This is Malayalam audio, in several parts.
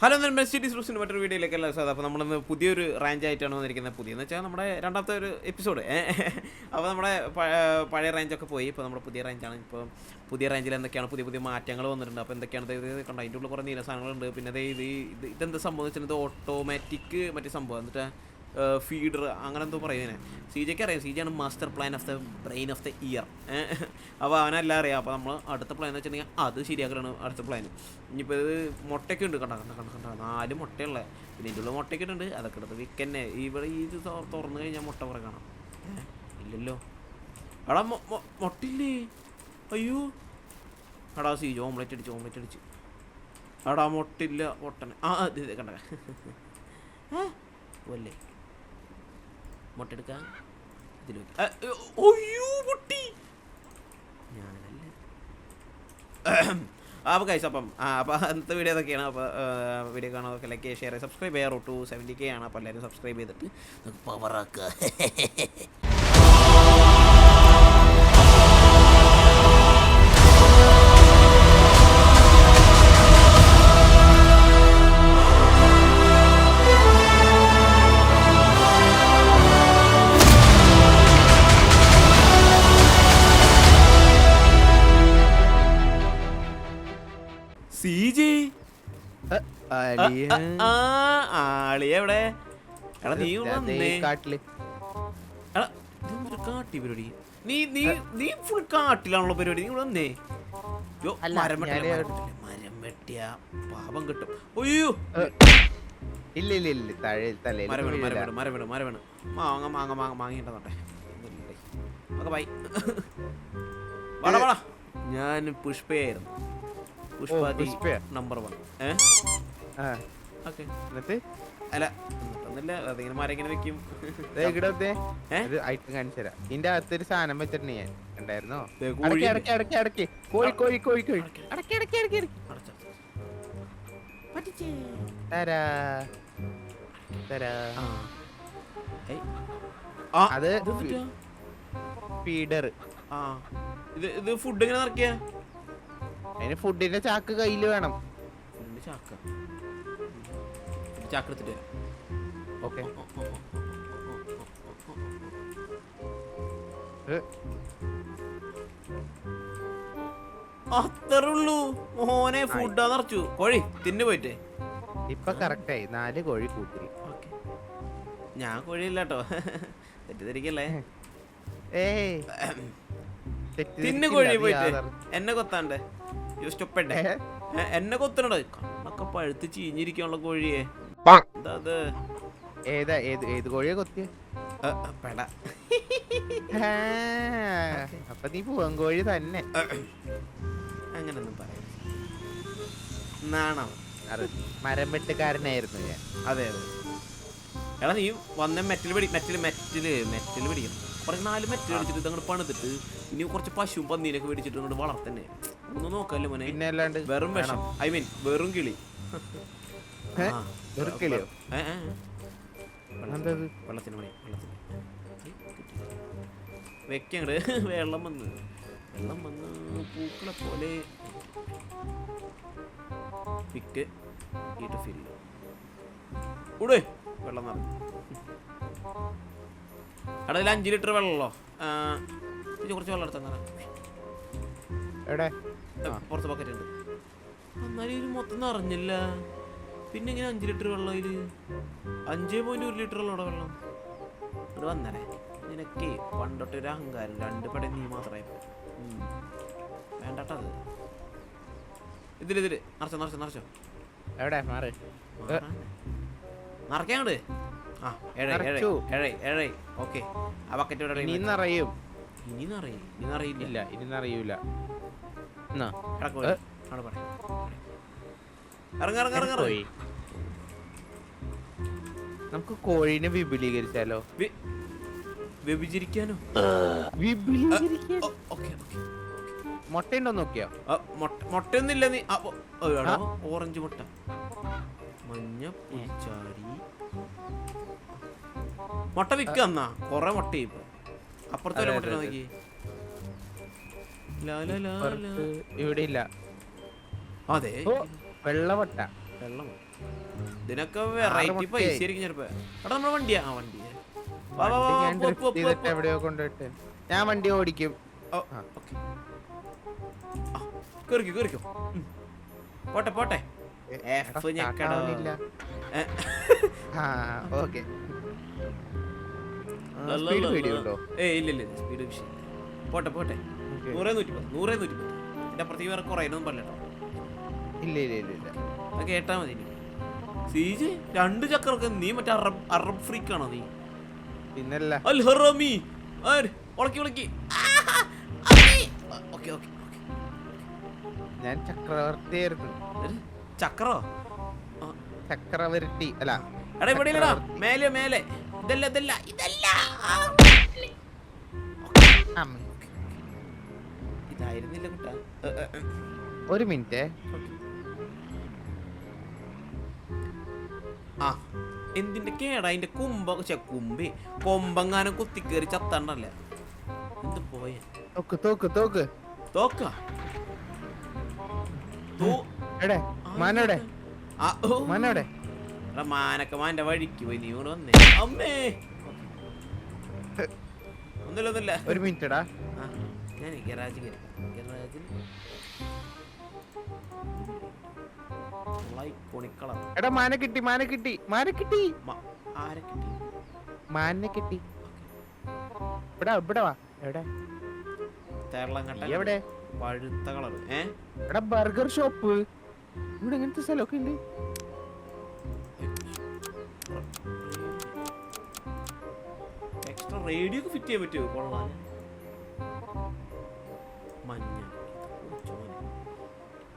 ഹലോ മെസ്സിഡീസ് റൂസിൻ്റെ മറ്റൊരു വീഡിയോയിലേക്കല്ല സാർ. അപ്പോൾ നമ്മളിന്ന് പുതിയൊരു റേഞ്ച് ആയിട്ടാണ് വന്നിരിക്കുന്നത്. പുതിയെന്ന് വെച്ചാൽ നമ്മുടെ രണ്ടാമത്തെ ഒരു എപ്പിസോഡ്. അപ്പോൾ നമ്മുടെ പഴയ റേഞ്ചൊക്കെ പോയി. ഇപ്പോൾ നമ്മുടെ പുതിയ റേഞ്ചാണ്. ഇപ്പോൾ പുതിയ റേഞ്ചിൽ എന്തൊക്കെയാണ് പുതിയ പുതിയ മാറ്റങ്ങൾ വന്നിട്ടുണ്ട്. അപ്പോൾ എന്തൊക്കെയാണ് ഇത് കണ്ടോ, അതിൻ്റെ ഉള്ളിൽ കുറേ നീല സാധനങ്ങളുണ്ട്. പിന്നെ ഇതെന്ത് സംഭവം എന്ന് വെച്ചാൽ ഇത് ഓട്ടോമാറ്റിക് മറ്റേ സംഭവം എന്നിട്ട് ഫീഡർ അങ്ങനെ എന്തോ പറയുന്നത്. സി ജെക്ക് അറിയാം. സി ജെ ആണ് master plan of the brain of the year. അപ്പോൾ അവനെല്ലാം അറിയാം. അപ്പോൾ നമ്മൾ അടുത്ത പ്ലാൻ എന്ന് വെച്ചിട്ടുണ്ടെങ്കിൽ അത് ശരിയാക്കലാണ് അടുത്ത പ്ലാൻ. ഇനിയിപ്പോൾ ഇത് മുട്ടയൊക്കെ ഉണ്ട്. കണ്ട 4 മുട്ടയുള്ള. പിന്നെ ഇതിൻ്റെ ഉള്ള മുട്ടയൊക്കെ ഉണ്ട്. അതൊക്കെ എടുത്ത് വിൽക്കന്നെ. ഇവിടെ ഇത് തുറന്നു കഴിഞ്ഞാൽ മുട്ട കുറേ കാണാം. ഇല്ലല്ലോ എടാ, മുട്ടയില്ലേ? അയ്യോ എടാ, സി ജെ ഓംലെറ്റ് അടിച്ച് എടാ, മുട്ടില്ല പൊട്ടനെ. ഇത് കണ്ട അല്ലേ മുട്ട എടുക്കാം. ഇതിൽ പൊട്ടി ഞാനല്ലേ. അപ്പോൾ ഗൈസ്, അപ്പം അന്നത്തെ വീഡിയോ അതൊക്കെയാണ്. അപ്പോൾ വീഡിയോ കാണാതൊക്കെ ലൈക്ക് ഷെയർ സബ്സ്ക്രൈബ് ചെയ്യാം. റൂട്ട് 70K ആണ്. അപ്പോൾ എല്ലാവരും സബ്സ്ക്രൈബ് ചെയ്തിട്ട് നമുക്ക് പവറാക്കുക. ആളിയെവിടെ? എടാ നീ കാട്ടി പരിപാടി. നീ ഫുൾ കാട്ടിലാണല്ലോ പരിപാടി. നീ വന്നേ. മരം വെട്ടിയ പാപം കിട്ടും. അയ്യോ മരവേണ് മാങ്ങിട്ടോട്ടെ. ബൈ. വാടാ, ഞാൻ പുഷ്പയായിരുന്നു. പുഷ്പാതി നമ്പർ 1. അല്ല ഒന്നുമില്ല, അതിങ്ങനെ മരങ്ങനെ വെക്കും. ഇതിന്റെ അകത്തൊരു സാധനം വെച്ചിട്ടുണ്ട് ഞാൻ ഉണ്ടായിരുന്നോ. അത് ഫീഡർ. ഇത് ഫുഡ് എങ്ങനെ നിറക്കിയ? അതിന് ഫുഡിന്റെ ചാക്ക് കയ്യില് വേണം. ചാക്ക് എടുത്തിട്ട് ഓക്കെ. അത്രയുള്ളൂ മോനെ. ഫുഡാ നിറച്ചു. കോഴി തിന്നു പോയിട്ട് ഇപ്പൊ കറക്റ്റായി. 4 കോഴി കൂട്ടി. ഞാൻ കോഴിയില്ല കേട്ടോ, തെറ്റിദ്ധരിക്കല്ലേ. തിന്നു കോഴി പോയിട്ട് എന്നെ കൊത്താണ്ട്. സ്റ്റൊപ്പണ്ടേ എന്നെ കൊത്തണോ? കണ്ണൊക്കെ പഴുത്ത് ചീഞ്ഞിരിക്കാനുള്ള കോഴിയെ. ഏത് കോഴിയെ കൊത്തിയ? പെട. അപ്പൊ നീ പൂവൻ കോഴി തന്നെ. അങ്ങനൊന്നും പറയാം. നാണം. മരം വെട്ടുകാരനായിരുന്നു ഞാൻ. അതെ. എടാ നീ വന്ന മെറ്റൽ പിടിക്കണം. കുറച്ച് 4 മെറ്റൽ അടിച്ചിട്ട് ഇതങ്ങോട്ട് പണിതിട്ട് ഇനി കുറച്ച് പശുവും പന്നീനൊക്കെ മേടിച്ചിട്ട് അങ്ങോട്ട് വളർത്തന്നെ. ഒന്നും നോക്കല്ലേ മോനെ. പിന്നെ അല്ലാണ്ട് വെറും വിഷം. ഐ മീൻ വെറും കിളി. വെള്ളത്തിന് വെക്കങ്ങട്. വെള്ളം വന്ന് പൂക്കളെ പോലെ പിക്ക് ഈട്ട് ഫില്ല് കൂടെ വെള്ളം നിറഞ്ഞു. അവിടെ 5 ലിറ്റർ വെള്ളമല്ലോ. കുറച്ച് വെള്ളം എടുത്താ പുറത്ത് ബക്കറ്റ് ഉണ്ട്. എന്നാലും ഇത് മൊത്തം നിറഞ്ഞില്ല. പിന്നെ ഇങ്ങനെ 5 ലിറ്റർ വെള്ളം. ഇതിൽ 5.1 ലിറ്റർ ഉള്ള വെള്ളം ഇവിടെ വന്നേ. നിനക്ക് പണ്ടൊട്ടൊരു അഹങ്കാരം. 2 പടം നീ മാത്രമായി വേണ്ടട്ടത്. ഇതില് നിറച്ചോ. എവിടെ മാറി നിറയ്ക്കാണ്ട്. ഓക്കെ. ആ ബക്കറ്റ് ഇനി നിറയും. ഇനി നിറയില്ല. ഇനി നിറയൂല. നമുക്ക് കോഴീനെ വിപുലീകരിച്ചാലോ? വ്യഭിചരിക്കാനോ? മുട്ടയുണ്ടോ നോക്കിയോ? മുട്ടയൊന്നുമില്ല. നീ ഓറഞ്ച് മുട്ട, മഞ്ഞ പൂച്ചാടി മുട്ട വിൽക്കുന്ന കൊറേ മുട്ടയും. അപ്പുറത്തെ മുട്ട നോക്കി. ഇവിടെ ഇല്ല. അതെ വെള്ളമുട്ട. വെള്ളം ഇതിനൊക്കെ വെറൈറ്റി മുട്ടയായി. പൈസ ആയിരിക്കും ചിലപ്പോ. എടാ നമ്മുടെ വണ്ടിയാ വണ്ടി വാ, വാ, വാ, വണ്ടി ഞാൻ പോ, drift പോ, പോ, ചെയ്തിട്ട് പോ. എവിടെയോ കൊണ്ടുപോയിട്ട് ഞാൻ വണ്ടി ഓടിക്കും. ഓ, ആ. ഓക്കേ. ആ, കേറിക്കോ കേറിക്കോ. പോട്ടെ പോട്ടെ. എഫ് ഞെക്കടോ. ഏ, ആ ഓക്കെ. സ്പീഡ് പേടിയുണ്ടോ? ഇല്ല ഇല്ല സ്പീഡ് വിഷയം. പോട്ടെ പോട്ടെ. 100 എന്റെ അപ്പുറത്തേക്ക് വേറെ കുറയാനൊന്നും പറഞ്ഞോ. ഇല്ല ഇല്ല ഇല്ല ഇല്ല. അത് കേട്ടാ മതി. സീജ് 2 ചക്രമൊക്കെ നീ മറ്റേ അറബ് ഫ്രീക്ക് ആണോ നീ? പിന്നല്ല. അൽ ഹറാമി ഉളക്കി ഉളക്കി. Okay okay. ഞാൻ ചക്രവർത്തിയായിരുന്നു. ചക്രോ? ചക്രവർത്തി അല്ല. എടാ ഇവിടെ ഇല്ലടാ, മേലെ മേലെ. ഇതല്ല അമ്മ. ഇതായിരുന്നില്ല കുട്ടാ. ഒരു മിനിറ്റ്. ആ എന്തിന്റെ കേടാ അതിന്റെ കൊമ്പെങ്ങാനും കുത്തിക്കേറി ചത്തണ്ടല്ലേ. എന്ത് പോയ തോക്ക് തോക്ക് തോക്ക് തോക്ക എടെ മാനോടെ മാനോടെ. മാനൊക്കെ മാന്റെ വഴിക്ക് പോയി. നീ ഇവിടെ വന്നേ അമ്മേ. ഒന്നുമില്ല. ഒരു മിനിറ്റടാ. ഞാൻ ഗരാജിൽ എടാ മാന കിട്ടി മാന കിട്ടി മാന കിട്ടി ആരെ കിട്ടി? മാനെ കിട്ടി. ഇവിടെ ഇവിടെ വാ. എവിടെ എവിടെ? പഴുത്ത കളർ. എടാ ബർഗർ ഷോപ്പ്. ഇവിടെ എങ്ങനത്തെ സ്ഥലമൊക്കെ ഉണ്ട്. എക്സ്ട്രാ റേഡിയോ ഒക്കെ ഫിറ്റ് ചെയ്യാൻ പറ്റുമോ? കൊള്ളാൻ. മഞ്ഞ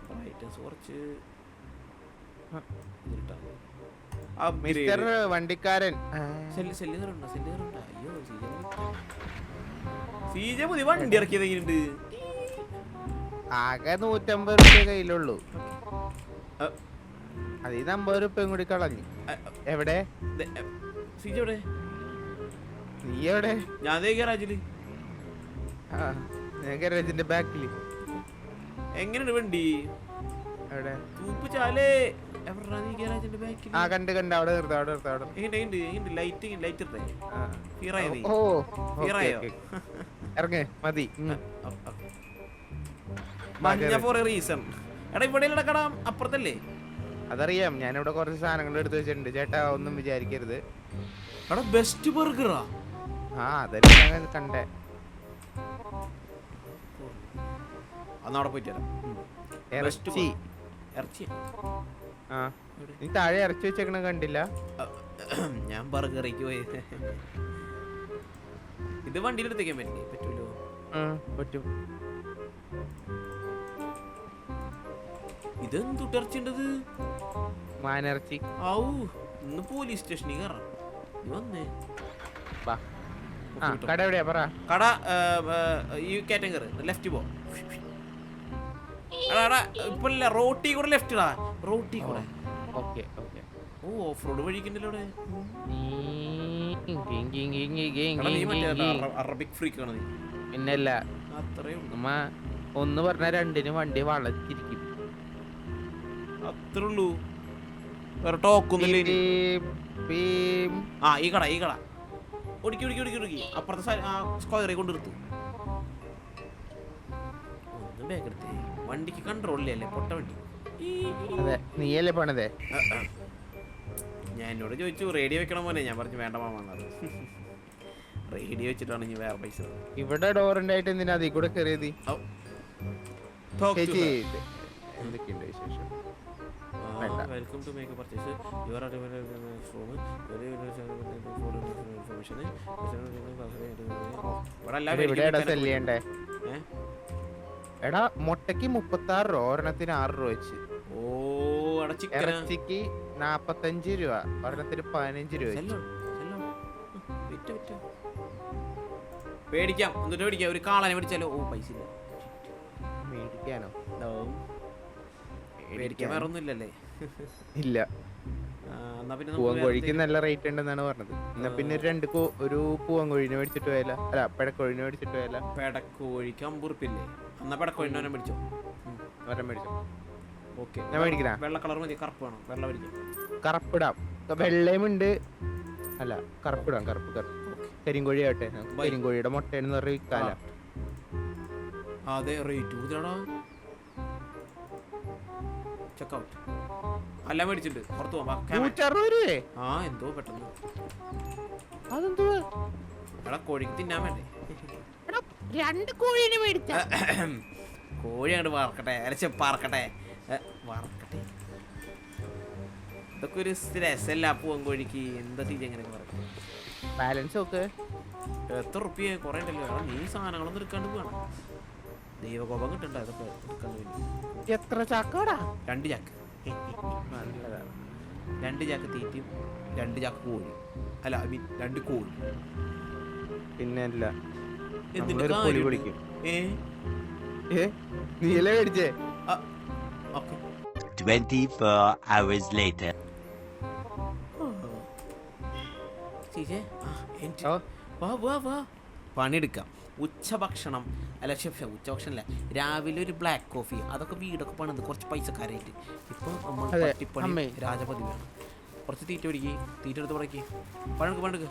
ബ്രൈറ്റ്നസ് കുറച്ച് മിസ്റ്റർ വണ്ടിക്കാരൻ. സെല്ലുകാരുണ്ടോ? അയ്യോ സീജ പുതിയ വണ്ടി ഇറക്കിയത് എങ്ങനെയുണ്ട്? ആകെ 150 രൂപ കയ്യിലുള്ളൂ. അതിൽ 50 രൂപയും കൂടി കളഞ്ഞു. എവിടെ സീജ എവിടെ? നീ എവിടെ? ഞാൻ ഗരാജില്. ഗാരേജിന്റെ ബാക്കില്. എങ്ങനെയുണ്ട് വണ്ടി? എവിടെ? തൂപ്പിച്ചാലേ എവിടാ നീ ഗരാജിന്റെ ബാക്കിൽ? ആ കണ്ട് കണ്ട് അവിടെ നിർത്താം അവിടെ നിർത്താം അവിടെ. ലൈറ്റ് ഇട്ടേ. ഓ ഇറങ്ങ് മതി. മഞ്ഞ ഫോർ എ റീസൺ. എടാ ഇവിടെ നടക്കണം അപ്പുറത്തല്ലേ? അതറിയാം. ഞാനിവിടെ കുറച്ച് സാധനങ്ങൾ എടുത്ത് വെച്ചിട്ടുണ്ട് ചേട്ടാ, ഒന്നും വിചാരിക്കരുത്. എടാ ബെസ്റ്റ് ബർഗറാ. ആ അതല്ലേ ഞാൻ കണ്ടേ. അന്നവിടെ പോയിട്ട് വരാം. ഇറച്ചി. ആ നീ താഴെ ഇറച്ചി വെച്ചേക്കണ കണ്ടില്ല? ഞാൻ ബർഗറിക്ക് പോയി. ഇത് വണ്ടിയിൽ എടുത്തേക്കാൻ പറ്റൂലോ? പറ്റും. ഇതെന്തുട്ടിറച്ചിണ്ടത്? മാനിറച്ചി. ഔ ഇന്ന് പോലീസ് സ്റ്റേഷനിൽ കയറാം. വന്നേ കട എവിടെയാ പറ? കട ഈ കയറ്റം കയറ്, ലെഫ്റ്റ് പോ. ഇപ്പൊ റോട്ടി കൂടെ ലെഫ്റ്റ് ഇടാ. റോട്ടി കൂടെ. Okay okay. ഓ ഓഫ് റോഡ് വഴിക്കുണ്ടല്ലോ ഇവിടെ. അറബിക് ഫ്രീക്ക് ആണ് നീ. പിന്നല്ല അത്രേ ഉള്ളൂ. നമ്മ ഒന്ന് പറഞ്ഞ രണ്ടിന് വണ്ടി വളച്ചിരിക്കും. അത്രേ ഉള്ളൂ. വേറെ ടോക്കൊന്നുമില്ല. ഈ കട ഒടുക്കി അപ്പുറത്തെ സ്ക്വയറിൽ കൊണ്ട് നിർത്ത്. ഒന്നും ബാക്കെടുത്തേ. വണ്ടിക്ക് കൺട്രോളിലല്ലേ പൊട്ട വണ്ടി. അതെ നീയല്ലേ പണിതേ. ഞാൻ എന്നോട് ചോദിച്ചു റേഡിയോ വെക്കണം പോലെ. ഞാൻ പറഞ്ഞു വേണ്ട മാമാന്നത്. റേഡിയോ വെച്ചിട്ടാണ് ഇനി വേറെ പൈസ. ഇവിടെ ഡോറിന്റെ എന്തിനാ അതിൽ കൂടെ കയറിയത്? ചേച്ചി എന്തൊക്കെയുണ്ട് വിശേഷം? Welcome to make purchase your from information. എടാ മുട്ടക്ക് 36 രൂപ, ഒരെണ്ണത്തിന് 6 രൂപ വെച്ച്. ഇറച്ചിക്ക് 45 രൂപ, ഒരെണ്ണത്തിന് 15 രൂപ. പേടിക്കാം. എന്നിട്ട് പേടിക്കാം. ഒരു കാളനെ മേടിച്ചാലോ? ഓ പൈസ ഇല്ല. മേടിക്കാനോ? പേടിക്കാൻ വേറെ ഒന്നും ഇല്ലല്ലേ? ഇല്ല. പൂവൻകോഴിക്ക് നല്ല റേറ്റ് ഉണ്ടെന്നാണ് പറഞ്ഞത്. എന്നാ പിന്നെ ഒരു പൂവൻകോഴിനെ മേടിച്ചിട്ട് പോയല്ല. അല്ല പെടക്കോഴിനെ മേടിച്ചിട്ട് പോയല്ല. പെടക്കോഴിക്ക് 50 ഉറുപ്പില്ലേ? എന്നാ പെടക്കോഴിനെ മേടിച്ചോ. ഒരെണ്ണം മേടിച്ചോ. ഓക്കെ ഞാൻ മേടിക്കണ വെള്ള കളർ മതി, കറുപ്പ് വേണം, വെള്ള മേടിക്കാം. കറുപ്പിടാം. വെള്ളയുമുണ്ട്. അല്ല കറുപ്പിടാം, കറുപ്പ് കറുപ്പ്. കരിങ്കോഴി ആവട്ടെ. കരിങ്കോഴിയുടെ മുട്ടയെന്ന് പറഞ്ഞ വിൽക്കാല. അതെ റേറ്റ് കൂടുതലാടാ. ചെക്കൗട്ട് എല്ലാം മേടിച്ചിട്ടുണ്ട്, പുറത്ത് പോവാം. 160 രൂപയെ. ആ എന്തോ പെട്ടെന്ന്. അതെന്തോ എടാ കോഴിക്ക് തിന്നാൻ വേണ്ടേ? 2 കോഴിനെ മേടിച്ച. കോഴി അങ്ങോട്ട് വറക്കട്ടെ, അരച്ച പറക്കട്ടെ, വറക്കട്ടെ. ഇതൊക്കെ ഒരു രസമല്ല പൂവൻ കോഴിക്ക്. എന്താ തീരെ എങ്ങനെയൊക്കെ പറയും. ബാലൻസ് നോക്ക്. എത്ര റുപ്യ കുറേ ഉണ്ടല്ലോ. എടാ നീ സാധനങ്ങളൊന്നും എടുക്കാണ്ട് പോകണം. ദൈവകോപം കിട്ടണ്ട ഇതൊക്കെ എടുക്കാണ്ട് പോയി. എത്ര ചാക്കോടാ? 2 ചാക്ക്. 2 ചാക്ക് തീറ്റയും 2 ചാക്ക് കോഴി. അല്ല ഐ മീൻ 2 കോഴി. പിന്നെ അല്ല എന്തിന്റെ പൊളി പൊളിക്കും. ഏ നീയല്ലേ മേടിച്ചേ? Okay 24 hours later. വാ വാ വാ പണിയെടുക്കാം. ഉച്ചഭക്ഷണം അല്ല ഉച്ചഭക്ഷണം അല്ല, രാവിലെ ഒരു ബ്ലാക്ക് കോഫി, അതൊക്കെ വീടൊക്കെ പണിത് കുറച്ച് പൈസക്കാരായിട്ട്. ഇപ്പൊ നമ്മൾ പട്ടിപ്പണി രാജപതി വേണം. കുറച്ച് തീറ്റ പിടിക്ക്, തീറ്റ എടുത്ത് പടക്കി പഴക്ക് പഴക്ക്.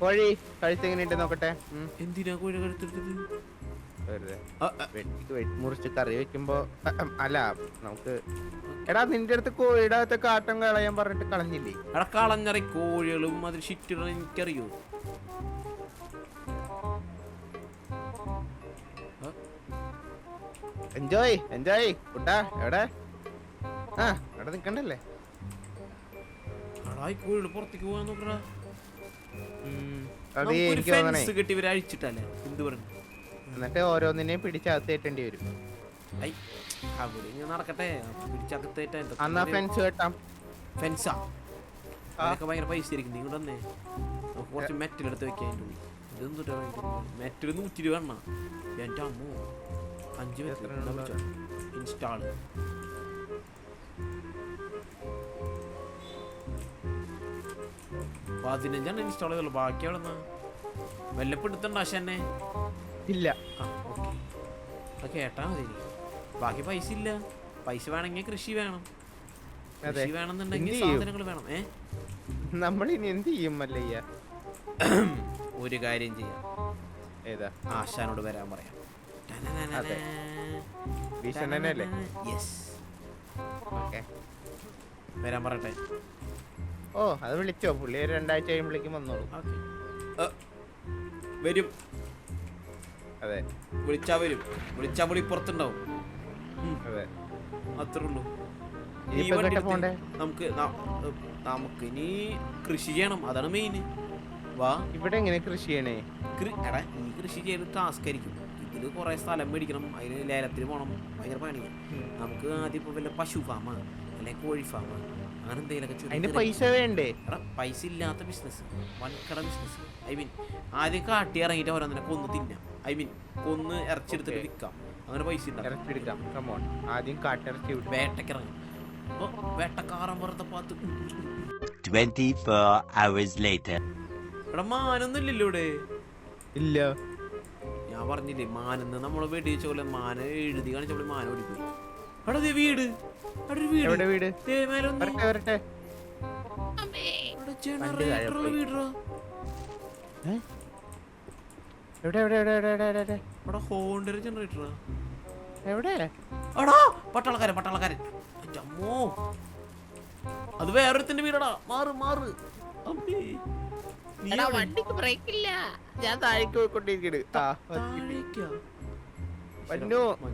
കോഴി കഴുത്തെങ്ങനെയുണ്ട് നോക്കട്ടെ. എന്തിനാ കോഴി കഴുത്തെടുത്തത്? മുറിച്ച് കറി വെക്കുമ്പോ അല്ല നമുക്ക്. എടാ നിന്റെ അടുത്ത് കോഴിയുടെ അകത്ത് കാട്ടം കളയാൻ പറഞ്ഞിട്ട് കളഞ്ഞില്ലേ? എടാ കളഞ്ഞറി കോഴികളും അതിൽ ഷിറ്റ് എനിക്കറിയോ. എൻജോയ് എൻജോയ് കുട്ടാ. എവിടെ? ആ അവിടെ നിക്കണ്ടല്ലേ? കോഴികൾ പുറത്തേക്ക് പോകാൻ നോക്കടാ. അത് എനിക്ക് തോന്നണേ കെട്ടി ഇവരെ അഴിച്ചിട്ടല്ലേ എന്ത് പറഞ്ഞു. എന്നിട്ട് ഓരോന്നിനെയും പിടിച്ചകത്തേറ്റേണ്ടി വരും. അവിടെ ഇങ്ങനെ നടക്കട്ടെ, പിടിച്ചകത്തേറ്റ. അന്നാ ഫെൻസ് കെട്ടാം. ഫെൻസാ അതൊക്കെ ഭയങ്കര പൈസ ആയിരിക്കും. നീ കൊണ്ടന്നെ നമുക്ക് കുറച്ച് മെറ്റൽ എടുത്ത് വെക്കാൻ. ഇതെന്തുട്ടാ മെറ്റൽ 100 രൂപ എണ്ണ. എൻ്റെ അമ്മോ 5 മെറ്റൽ ഇൻസ്റ്റാള്. പതിനഞ്ചെണ്ണം ഇൻസ്റ്റാൾ ചെയ്തുള്ളൂ. ബാക്കി അവിടെ നിന്ന് വല്ലപ്പെടുത്തണ്ട പക്ഷെ എന്നെ ഇല്ല. ഓക്കെ അത് കേട്ടാ മതി. ബാക്കി പൈസ ഇല്ല. പൈസ വേണമെങ്കിൽ കൃഷി വേണം. കൃഷി വേണമെന്നുണ്ടെങ്കിൽ സാധനങ്ങൾ വേണം. നമ്മളിനി എന്ത് ചെയ്യും മല്ലയ്യ? ഒരു കാര്യം ചെയ്യാം. ഏതാ? ആശാനോട് വരാൻ പറയാം. ഭീഷണനല്ലേ? യെസ് ഓക്കെ വരാൻ പറയട്ടെ. ഓ അത് വിളിച്ചോ? പുള്ളി 2 ആഴ്ച കഴിയുമ്പോഴേക്കും വന്നോളൂ. വരും. അതെ വിളിച്ചാ വരും. വിളിച്ചാ പുള്ളി പുറത്തുണ്ടാവും. അതെ അത്രേ ഉള്ളൂ. പോണ്ടേ? നമുക്ക് ഇനി കൃഷി ചെയ്യണം, അതാണ് മെയിൻ. വാ ഇവിടെ എങ്ങനെ കൃഷി ചെയ്യണേ? എടാ ഈ കൃഷി ചെയ്ത് ടാസ്ക് ആയിരിക്കും. ഇതില് കുറെ സ്ഥലം മേടിക്കണം, അതിന് ലേലത്തിന് പോകണം, ഭയങ്കര പണിയാണ്. നമുക്ക് ആദ്യം ഇപ്പൊ വല്ല പശു ഫാമ അല്ലെങ്കിൽ കോഴി ഫാമ അങ്ങനെ എന്തെങ്കിലുമൊക്കെ. പൈസ വേണ്ടേ? എടാ പൈസ ഇല്ലാത്ത ബിസിനസ്, വൻകട ബിസിനസ്. ഐ മീൻ ആദ്യം കാട്ടി ഇറങ്ങിയിട്ട് ഓരോന്നിനെ കൊന്ന് തിന്നാം. ഐ മീൻ കൊന്ന് ഇറച്ചെടുത്തിട്ട് വിൽക്കാം. അങ്ങനെ പൈസ ഇറച്ചെടുക്കാം. ആദ്യം കാട്ടിറച്ചി വേട്ടക്കിറങ്ങാം. അപ്പൊ വേട്ടക്കാരൻ വെറുതെ പാത്ത്. 24 hours later. എടാ മാനൊന്നും ഇല്ലല്ലോ ഇവിടെ. ഇല്ല ഞാൻ പറഞ്ഞില്ലേ മാനെന്ന് നമ്മള് വെടിവെച്ച പോലെ മാന എഴുതി കാണിച്ചപ്പോൾ മാന ഓടിപ്പോയി. എടാ ദേ വീട്. എവിടെ വീട്? വരട്ടെ. ഹോണ്ടർ ജനറേറ്ററാ. എവിടെ? പട്ടാളക്കാരൻ. അമ്മോ അത് വേറൊരുത്തിന്റെ വീടാടാ. മാറ് അമ്മേ. വണ്ടിക്ക് ബ്രേക്ക് ഇല്ല. ഞാൻ താഴേക്ക് പോയിക്കൊണ്ടിരിക്കണ്.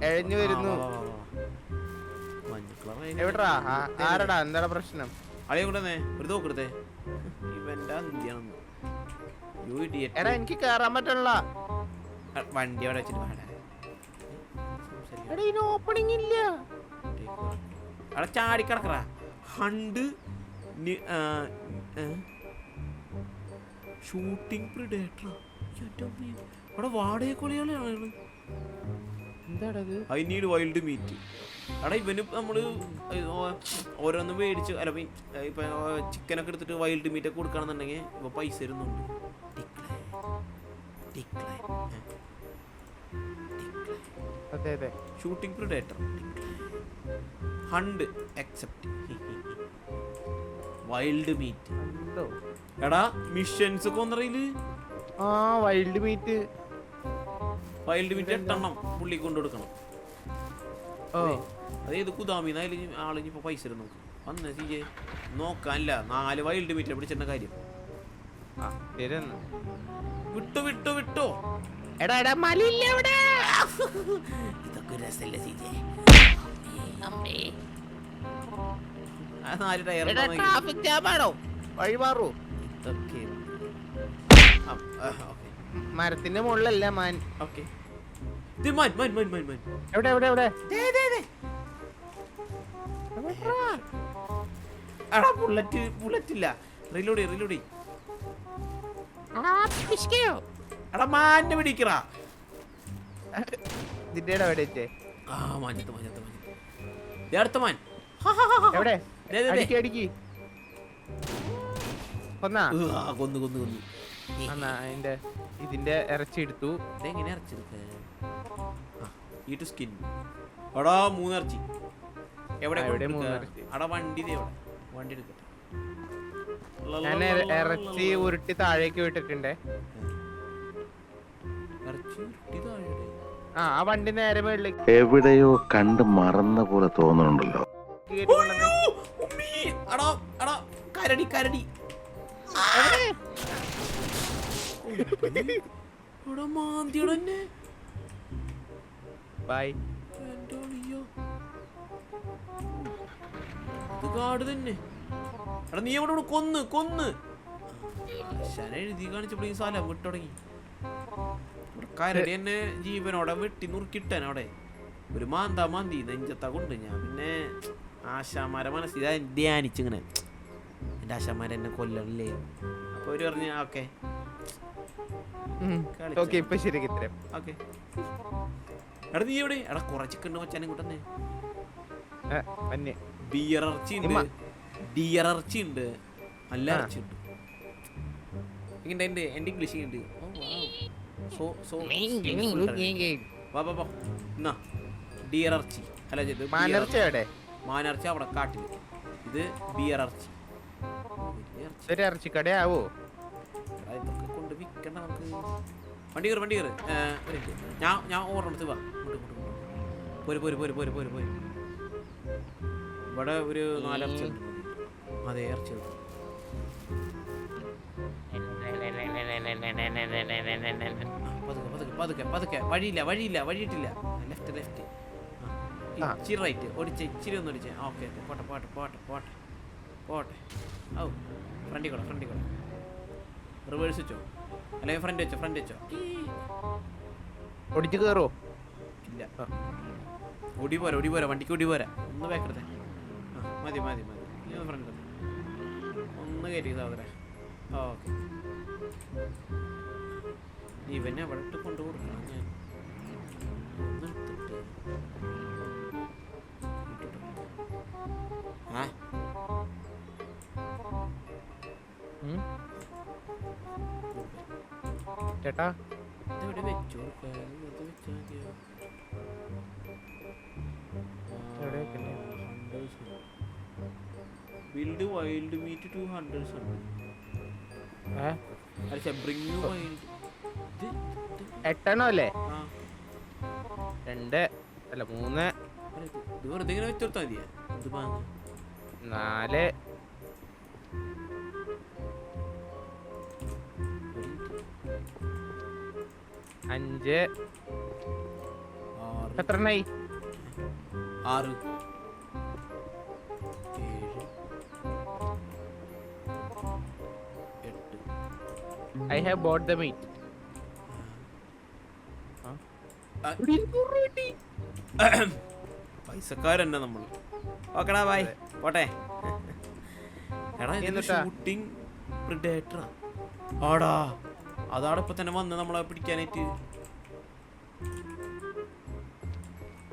എഴഞ്ഞു വരുന്നു. എവിടാ? ആരടാ? എന്താണ് പ്രശ്നം? അളിയെ കൊണ്ടുവന്നേ ഒരു തോക്കെടുത്തേ. ഇവന്റെ അന്ത്യാണെന്ന്. എടാ എനിക്ക് കേറാൻ പറ്റണല്ല. വണ്ടി അവിടെ വെച്ചിട്ട് ഓപ്പണിംഗ് ഇല്ല. അവിടെ ചാടിക്കിടക്കറ ഹണ്ട് ഷൂട്ടിംഗ് പ്രിഡേറ്റർ. അവിടെ വാടകക്കൊള്ളികളാണ്. എന്താണത്? I need wild meat. എടാ ഇവന് നമ്മള് ഓരോന്ന് മേടിച്ച് അല്ല ഇപ്പൊ ചിക്കനൊക്കെ എടുത്തിട്ട് വൈൽഡ് മീറ്റ് ഒക്കെ കൊടുക്കുകയാണെന്നുണ്ടെങ്കിൽ ഇപ്പൊ പൈസ തരുന്നുണ്ട്. അതെ shooting predator. Hunt except wild meat. ഉണ്ടോ? എടാ മിഷൻസ് ഒക്കെ ഒന്നറിയില്. ആ വൈൽഡ് മീറ്റ്. വൈൽഡ് മീറ്റ് 8 എണ്ണം പുള്ളി കൊണ്ടുകൊടുക്കണം. ഓ അതേത് കുതാമിന്നായാലും ആളിനിപ്പോ പൈസ തരും നമുക്ക്. വന്നേ സീജെ നോക്കാനില്ല. 4 വൈൽഡ് മീറ്റ് പിടിച്ചെന്ന കാര്യം. ആ ശരിയെന്നാ. വിട്ടോ വിട്ടോ വിട്ടോ. എടാ എടാ മലയില്ല അവിടെ. ഇതൊക്കെ രസല്ലേ സീജെ. ആ 4 ടയർ ട്രാഫിക് ജാം ആണോ? വഴി മാറൂ. ഇതൊക്കെ മരത്തിന്റെ മുകളിലല്ല മാൻ. ഓക്കെ മാൻ മാൻ മാൻ മാൻ മാൻ. എവിടെ എവിടെ എവിടെ? എടാ ബുള്ളറ്റ് ബുള്ളറ്റ് ഇല്ല. Reload reload. എടാ മാന്നെ പിടിക്കറാ. ഇതിന്റെ എവിടെ വെച്ചേ? ആ മഞ്ഞത്ത് മഞ്ഞത്ത് മഞ്ഞത്ത്. അടുത്ത മാൻ എവിടെ? അടിക്ക് അടിക്ക്. കൊന്നാ? കൊന്നു കൊന്നു കൊന്നു. എന്നാ അതിന്റെ ഇതിന്റെ ഇറച്ചി എടുത്തു. ഇതെങ്ങനെ ഇറച്ചെടുക്ക? ഈ സ്കിൻ. എടാ 3 ഇറച്ചി. എവിടെ എവിടെ 3 ഇറച്ചി? എടാ വണ്ടി എവിടെ? വണ്ടി എടുക്കട്ടെ. ഞാൻ ഇറച്ചി ഉരുട്ടി താഴേക്ക് വിട്ടിട്ടുണ്ടേ. ഇറച്ചി ഉരുട്ടി താഴെ. ആ വണ്ടി നേരെ മേളിലേക്ക് എവിടെയോ കണ്ട് മറന്ന പോലെ തോന്നുന്നുണ്ടല്ലോ. കരടി കരടി. മാന്തിയടന്നെ. ബൈ. ഇത് കാട് തന്നെ. എടാ നീ അവിടെ കൊന്ന് കൊന്ന് എഴുതി കാണിച്ചപ്പോൾ ഈ സ്ഥലം വിട്ടുടങ്ങി. കരടി എന്നെ ജീവനോടെ വെട്ടി നുറുക്കിട്ടൻ അവിടെ. ഒരു മാന്തി നെഞ്ചത്താ കൊണ്ട്. ഞാൻ പിന്നെ ആശാമാരെ മനസ്സിൽ ധ്യാനിച്ചിങ്ങനെ എൻ്റെ ആശാമാരെന്നെ കൊല്ലണല്ലേ. അപ്പൊ അവര് പറഞ്ഞു ഓക്കെ ഓക്കെ ഇപ്പൊ ശരിക്കും ഇത്രയും. ഓക്കെ എടാ നീ എവിടെ? എടാ കുറെ ചിക്കൻ വച്ചാനും കൂട്ടന്നെ. ബിയർ ഇറച്ചി ഉണ്ട്, ഡിയർ ഇറച്ചി ഉണ്ട്, നല്ല ഇറച്ചി ഉണ്ട്. എന്റെ ഇംഗ്ലീഷ് ഉണ്ട്. ഡിയർ ഇറച്ചി അല്ല മാനിറച്ചി അവിടെ കാട്ടില്. ഇത് ബിയർ ഇറച്ചി. ഇറച്ചിക്കടയാവോ? ഇതൊക്കെ കൊണ്ട് വിൽക്കണ്ട നമുക്ക്. വണ്ടി കയറി വണ്ടി കയറി. ഞാൻ ഓർമ്മ വാ. പോര് പോര് പോര് പോര് പോര് പോര്. ഇവിടെ ഒരു 4 ഇറച്ചി ഉണ്ട്. അതെ ഇറച്ചി ഉണ്ട്. പതുക്കെ പതുക്കെ. വഴിയില്ല വഴിയില്ല വഴിയിട്ടില്ല. Left left. ഇച്ചിരി റൈറ്റ് ഓടിച്ച ഇച്ചിരി ഒന്ന് ഓടിച്ചേ. ഓക്കെ പോട്ടെ പോട്ടെ പോട്ടെ പോട്ടെ പോട്ടെ. ഓ ഫ്രണ്ടിൽ കൂടെ ഫ്രണ്ടിൽ കൂടെ. റിവേഴ്സ് വെച്ചോ അല്ലെങ്കിൽ ഫ്രണ്ട് വെച്ചോ ഫ്രണ്ട് വെച്ചോ. ഓടിച്ചു കയറോ? ഇല്ല ഓടി പോരാ ഓടി പോരാ. വണ്ടിക്ക് ഓടി പോരാ. ഒന്ന് ബാക്കെടുത്തേ. മതി മതി മതി. നീ ഒന്ന് ഫ്രണ്ട് ഒന്ന് കയറ്റി സഹോദര. ഓക്കെ ഇവനെ അവിടെ ഇട്ട് കൊണ്ടുകൊടുക്കണം. ഞാൻ ഒന്നെടുത്തിട്ട് ചേട്ടാ ഇതിവിടെ വെച്ചു കൊടുക്കാം. വെച്ചാൽ മതിയോ? Build wild meat 200 bring wild. 8 എണ്ണം അല്ലേ? ആ 2 അല്ല 3 ഇത് വെറുതെ ഇങ്ങനെ വെച്ചെടുത്താൽ മതിയാ. ഇത് 4 5 എത്ര എണ്ണായി? 6 7 8. I have bought the meat. പൈസക്കാരന്നെ നമ്മൾ. ഓക്കെടാ ബൈ പോട്ടെ. എടാ ഷൂട്ടിംഗ് പ്രിഡേറ്ററാ. ആടാ അതാണ് ഇപ്പൊ തന്നെ വന്ന് നമ്മളെ പിടിക്കാനായിട്ട്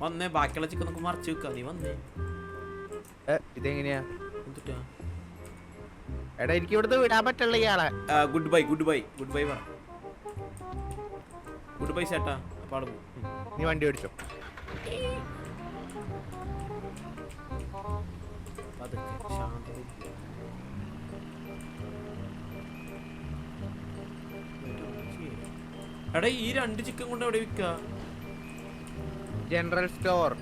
വന്നേ. ബാക്കിയുള്ള ചിക്കൻ നമുക്ക് മറച്ചു വെക്കാം. നീ വന്നേ. ഇതെങ്ങനെയാ? എന്തുട്ടാ? എടാ എനിക്ക് ഇവിടുന്ന് വിടാൻ പറ്റുള്ള ഇയാളെ. Good bye good bye good bye പറ. ഗുഡ് ബൈ ചേട്ടാ. അപ്പൊ ആള് പോകും. നീ വണ്ടി ഓടിച്ചോ. പതുക്കെ ശാന്തത. എടാ ഈ 2 ചിക്കൻ കൊണ്ട് എവിടെ വിൽക്കുക? General store.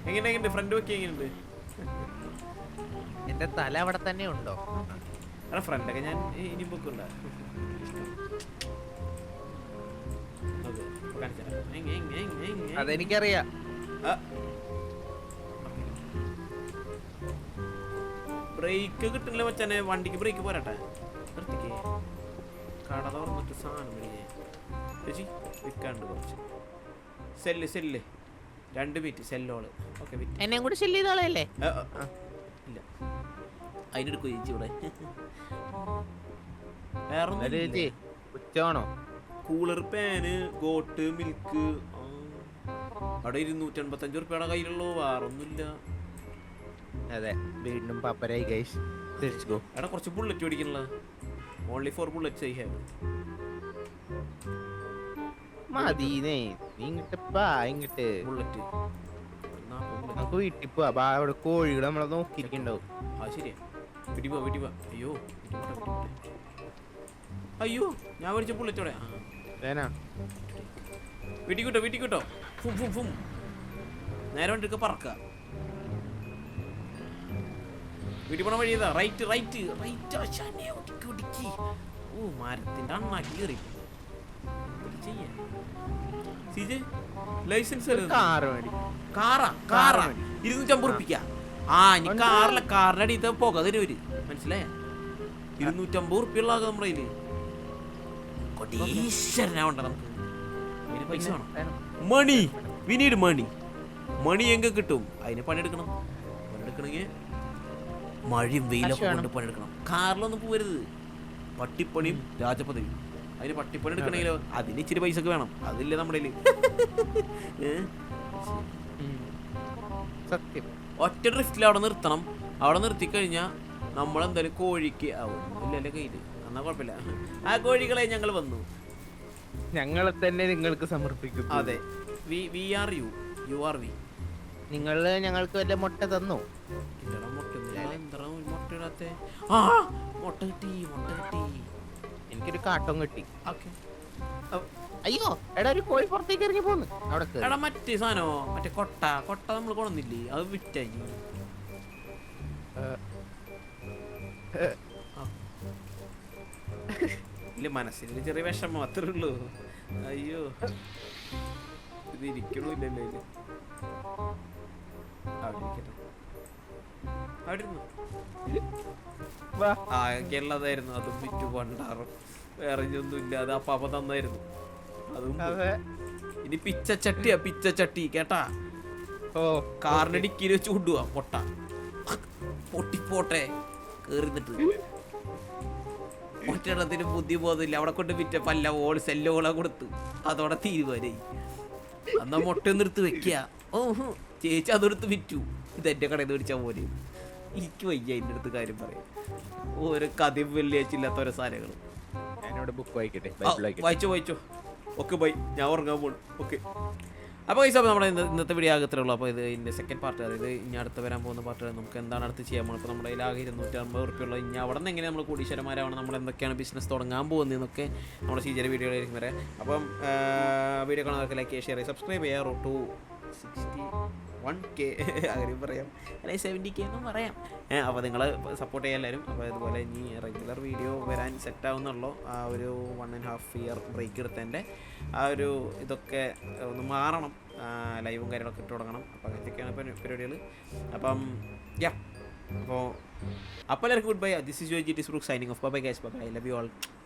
എങ്ങനെയുണ്ട് ഫ്രണ്ട് വെക്കി? എങ്ങനെയുണ്ട് എന്റെ തല അവിടെ തന്നെ ഉണ്ടോ? എടാ ഫ്രണ്ടൊക്കെ ഞാൻ ഇനി ബുക്കുണ്ട. അതെനിക്കറിയാം. ബ്രേക്ക് കിട്ടുന്നില്ല മച്ചാനെ. വണ്ടിക്ക് ബ്രേക്ക് പോരട്ടെ. നിർത്തിക്കേ. കട തുറന്നിട്ട് സാധനം മേടിക്കേ. ചേച്ചി വിൽക്കാണ്ട് കുറച്ച് സെല്ല് 2 മിനിറ്റ് സെല്ലോള്. ഓക്കെ വിറ്റ്. എന്നെ കൂടി സെല്ല് ചെയ്തോളല്ലേ? ഇല്ല അതിനെടുക്കോ ചേച്ചി ഇവിടെ. വേറെ ഉച്ചയാണോ? കൂളർ, പാന്, ഗോട്ട്, മിൽക്ക്. അവിടെ 285 റുപ്യയുടെ കയ്യിലുള്ളൂ, വേറൊന്നുമില്ല. അതെ, വീണ്ടും പപ്പരായി ഗൈസ്. Let's go. എടാ കുറച്ച് ബുള്ളറ്റ് ഓടിക്കണല്ലോ. Only 4 bullets I have. മതീനേ, നീ ഇങ്ങോട്ട് ബുള്ളറ്റ് നമുക്ക് വീട്ടിൽ പോവാ. അവിടെ കോഴികൾ നമ്മളെ നോക്കിയിരിക്കണ്ടാവും. ആ ശരിയാ. വീട്ടിൽ പോവാ. അയ്യോ ഞാൻ മേടിച്ച ബുള്ളറ്റോടെ. വീട്ടിൽ കിട്ടോ. ഫും നേരെ വണ്ടിക്ക് പറക്കുക. വീട്ടിൽ പോണ വഴി ഏതാ? റൈറ്റ്. ഓ മരത്തിന്റെ അണ്ണാക്കി കയറി. ലൈസൻസ് കാറാ 250 റുപ്യ. ഇനി കാറിന്റെ അടിയത്തെ പുക തരുവര്, മനസ്സിലായ? 250 റുപ്യ ഉള്ള നമ്മുടെ കയ്യില്. കൊടീശ്വരനാവണ്ട നമുക്ക്. അതിന് പൈസ വേണം. മണി എങ്ക കിട്ടും? അതിന് പണിയെടുക്കണമെങ്കിൽ മഴയും വെയിലൊക്കെ കൊണ്ട് പണിയെടുക്കണം. കാറിലൊന്നും പോവരുത്. പട്ടിപ്പണിയും രാജപദവിയും. അതിന് പട്ടിപ്പണി എടുക്കണമെങ്കിലോ അതിന് ഇച്ചിരി പൈസ ഒക്കെ വേണം. അതില്ല നമ്മുടെ സത്യം. ഒറ്റ ഡ്രിഫ്റ്റിൽ അവിടെ നിർത്തണം. അവിടെ നിർത്തിക്കഴിഞ്ഞാൽ നമ്മളെന്തായാലും കോഴിക്ക് ഇല്ലല്ലേ കയ്യില്. എന്നാ കുഴപ്പമില്ല. ആ കോഴികളെ ഞങ്ങൾ വന്നു. ഞങ്ങളെ തന്നെ നിങ്ങൾക്ക് സമർപ്പിക്കും. അതെ, we are you, you are we. നിങ്ങൾ ഞങ്ങൾക്ക് വല്ല മുട്ട തന്നു? മുട്ട കിട്ടി. എനിക്കൊരു കാട്ടം കിട്ടി. ഓക്കെ. അയ്യോ എടാ, ഒരു കോഴി പുറത്തേക്ക് ഇറങ്ങി പോന്ന്. അവിടെ എടാ മറ്റേ സാധനോ, മറ്റേ കൊട്ട നമ്മൾ കൊണ്ടുവന്നില്ലേ? അത് വിറ്റായി. ഇല്ല, മനസ്സിന് ചെറിയ വിഷമം അത്രേ ഉള്ളൂ. അയ്യോ ഇത് ഇരിക്കണില്ലല്ലോ ഇത്. അവിടെ ഇരുന്നു. ആകെയുള്ളതായിരുന്നു. അതും വിറ്റു കൊണ്ടാറും വേറെ ഒന്നുമില്ല. അത് അപ്പാപ്പ തന്നായിരുന്നു. അതും ഇനി പിച്ചച്ചട്ടി കേട്ടാ. കാറിന്റെ ഡിക്കിയിൽ വെച്ച് കൊണ്ടുപോവാ. പൊട്ടിപ്പോട്ടെ കേറിന്നിട്ട്. ഒറ്റെണ്ണത്തിന് ബുദ്ധി ബോധമില്ല. അവിടെ കൊണ്ട് വിറ്റ പല്ല സെല്ലോളെ കൊടുത്ത് അതോടെ തീരുമാനായി. എന്നാ മുട്ടയൊന്നും എടുത്ത് വെക്കുക. ചേച്ചി അതെടുത്ത് വിറ്റു. ഇതെന്റെ കടയിൽ നിന്ന് മേടിച്ചാൽ പോലെ. എനിക്ക് വയ്യ അതിൻ്റെ അടുത്ത് കാര്യം പറയാം. ഓരോ കഥയും വെള്ളിയാഴ്ചയില്ലാത്ത ഓരോ സാധനങ്ങൾ. ഞാനിവിടെ ബുക്ക് വായിക്കട്ടെ. വായിച്ചോ. ഓക്കെ ബൈ, ഞാൻ ഉറങ്ങാൻ പോണു. ഓക്കെ. അപ്പോൾ ഈ സമയം നമ്മുടെ ഇന്നത്തെ വീഡിയോ ആകത്തേ ഉള്ളൂ. അപ്പോൾ ഇതിൻ്റെ സെക്കൻഡ് പാർട്ട്, അതായത് ഇനി അടുത്ത് വരാൻ പോകുന്ന പാർട്ട് നമുക്ക് എന്താണ് അടുത്ത് ചെയ്യാൻ പോകുന്നത്. അപ്പോൾ നമ്മുടെ കയ്യിലാകെ 250 റുപ്യുള്ള. ഇനി അവിടെ നിന്ന് എങ്ങനെ നമ്മൾ കോടീശ്വരന്മാരാവണം, നമ്മൾ എന്തൊക്കെയാണ് ബിസിനസ് തുടങ്ങാൻ പോകുന്നതെന്നൊക്കെ നമ്മുടെ സീജറി വീഡിയോയിലായിരിക്കും വരെ. അപ്പം വീഡിയോ കാണാനൊക്കെ ലൈക്ക് ചെയ്യുക, ഷെയർ ചെയ്യുക, സബ്സ്ക്രൈബ് ചെയ്യുക. റോഡ് ടു 61K അങ്ങനെ പറയാം, അല്ലെങ്കിൽ 70K എന്നും പറയാം. അപ്പോൾ നിങ്ങൾ സപ്പോർട്ട് ചെയ്യുക എല്ലാവരും. അപ്പോൾ അതുപോലെ ഇനി റെഗുലർ വീഡിയോ വരാൻ സെറ്റാവുന്നുള്ളൂ. ആ ഒരു 1.5 ഇയർ ബ്രേക്ക് എടുത്തതിൻ്റെ ആ ഒരു ഇതൊക്കെ ഒന്ന് മാറണം. ലൈവും കാര്യങ്ങളൊക്കെ ഇട്ട് തുടങ്ങണം. അപ്പോൾ അങ്ങനത്തെയൊക്കെയാണ് പരിപാടികൾ. അപ്പം അപ്പോൾ എല്ലാവർക്കും good bye. This is your GT Brook signing off. Bye guys. Bye. I love you all.